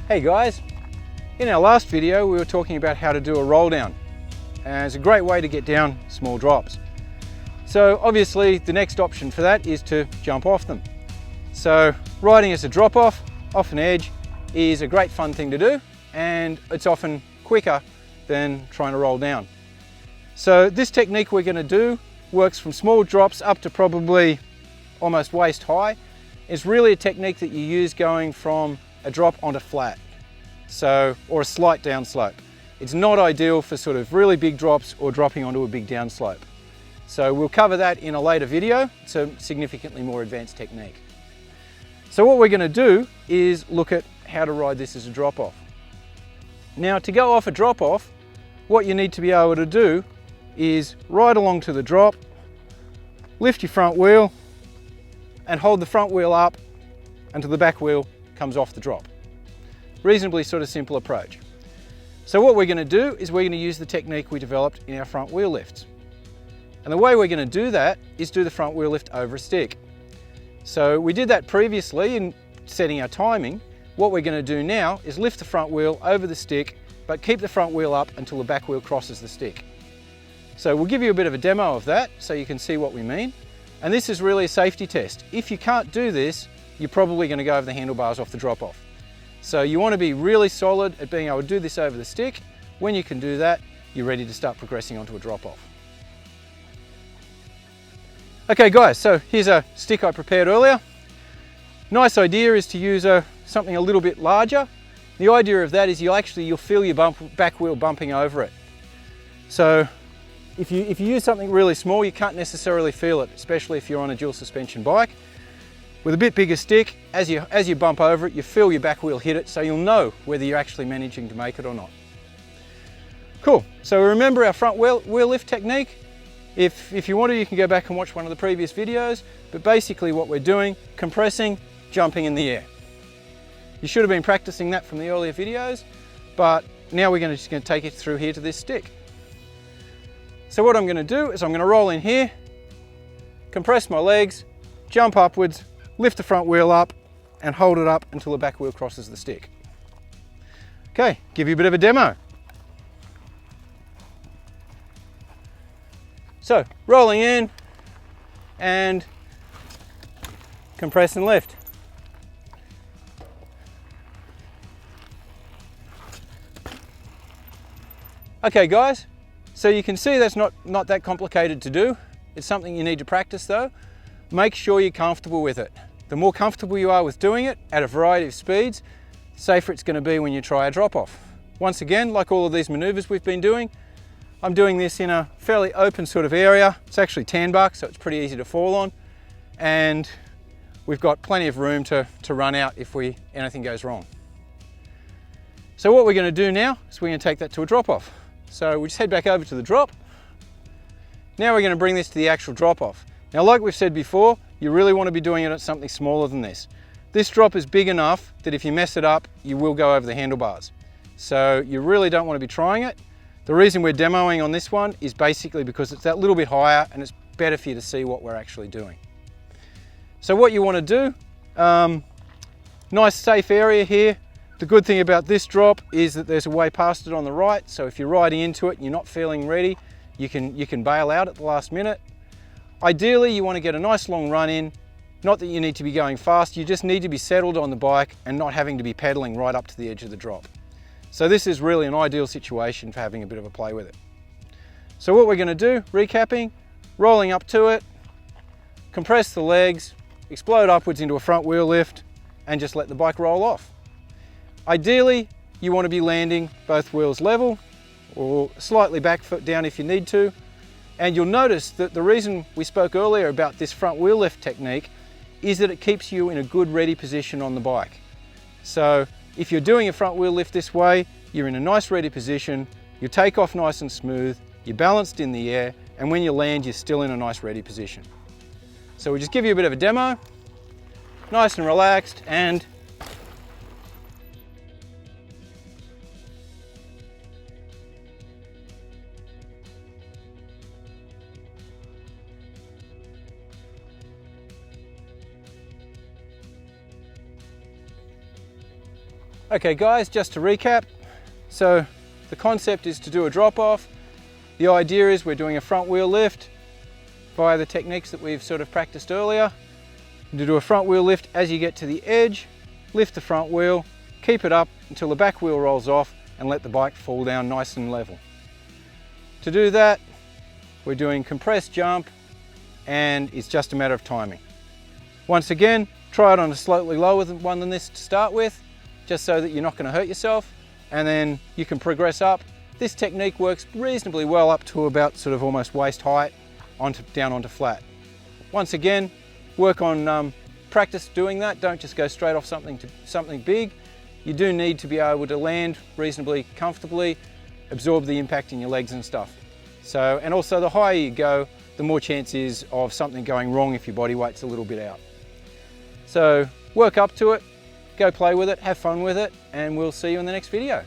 Hey guys, in our last video we were talking about how to do a roll down, and it's a great way to get down small drops. So obviously the next option for that is to jump off them. So riding as a drop off an edge is a great fun thing to do, and it's often quicker than trying to roll down. So this technique we're going to do works from small drops up to probably almost waist high. It's really a technique that you use going from a drop onto flat, or a slight downslope. It's not ideal for sort of really big drops or dropping onto a big downslope. So we'll cover that in a later video. It's a significantly more advanced technique. So what we're going to do is look at how to ride this as a drop off. Now, to go off a drop off, what you need to be able to do is ride along to the drop, lift your front wheel and hold the front wheel up until the back wheel comes off the drop. Reasonably sort of simple approach. So what we're going to do is we're going to use the technique we developed in our front wheel lifts. And the way we're going to do that is do the front wheel lift over a stick. So we did that previously in setting our timing. What we're going to do now is lift the front wheel over the stick, but keep the front wheel up until the back wheel crosses the stick. So we'll give you a bit of a demo of that so you can see what we mean. And this is really a safety test. If you can't do this, you're probably going to go over the handlebars off the drop off. So you want to be really solid at being able to do this over the stick. When you can do that, you're ready to start progressing onto a drop off. Okay guys, so here's a stick I prepared earlier. Nice idea is to use something a little bit larger. The idea of that is you'll feel your back wheel bumping over it. So if you use something really small, you can't necessarily feel it, especially if you're on a dual suspension bike. With a bit bigger stick, as you bump over it, you feel your back wheel hit it, so you'll know whether you're actually managing to make it or not. Cool, so remember our front wheel lift technique. If you want to, you can go back and watch one of the previous videos, but basically what we're doing, compressing, jumping in the air. You should have been practicing that from the earlier videos, but now we're just going to take it through here to this stick. So what I'm going to do is I'm going to roll in here, compress my legs, jump upwards, lift the front wheel up and hold it up until the back wheel crosses the stick. Okay, give you a bit of a demo. So, rolling in and compress and lift. Okay guys, so you can see that's not that complicated to do. It's something you need to practice though. Make sure you're comfortable with it. The more comfortable you are with doing it at a variety of speeds, the safer it's going to be when you try a drop off. Once again, like all of these maneuvers we've been doing, I'm doing this in a fairly open sort of area. It's actually tan bark, so it's pretty easy to fall on. And we've got plenty of room to run out if anything goes wrong. So what we're going to do now is we're going to take that to a drop off. So we just head back over to the drop. Now we're going to bring this to the actual drop off. Now, like we've said before, you really want to be doing it at something smaller than this. This drop is big enough that if you mess it up, you will go over the handlebars. So you really don't want to be trying it. The reason we're demoing on this one is basically because it's that little bit higher and it's better for you to see what we're actually doing. So what you want to do, nice safe area here. The good thing about this drop is that there's a way past it on the right. So if you're riding into it and you're not feeling ready, you can bail out at the last minute. Ideally, you want to get a nice long run in. Not that you need to be going fast, you just need to be settled on the bike and not having to be pedaling right up to the edge of the drop. So this is really an ideal situation for having a bit of a play with it. So what we're going to do, recapping, rolling up to it, compress the legs, explode upwards into a front wheel lift and just let the bike roll off. Ideally, you want to be landing both wheels level or slightly back foot down if you need to. And you'll notice that the reason we spoke earlier about this front wheel lift technique is that it keeps you in a good ready position on the bike. So if you're doing a front wheel lift this way, you're in a nice ready position, you take off nice and smooth, you're balanced in the air, and when you land, you're still in a nice ready position. So we'll just give you a bit of a demo, nice and relaxed, and Okay guys, just to recap, so the concept is to do a drop off. The idea is we're doing a front wheel lift via the techniques that we've sort of practiced earlier. To do a front wheel lift as you get to the edge, lift the front wheel, keep it up until the back wheel rolls off and let the bike fall down nice and level. To do that, we're doing compressed jump and it's just a matter of timing. Once again, try it on a slightly lower one than this to start with, just so that you're not going to hurt yourself, and then you can progress up. This technique works reasonably well up to about sort of almost waist height down onto flat. Once again, work on practice doing that. Don't just go straight off something big. You do need to be able to land reasonably comfortably, absorb the impact in your legs and stuff. So, and also the higher you go, the more chance is of something going wrong if your body weight's a little bit out. So work up to it, go play with it, have fun with it, and we'll see you in the next video.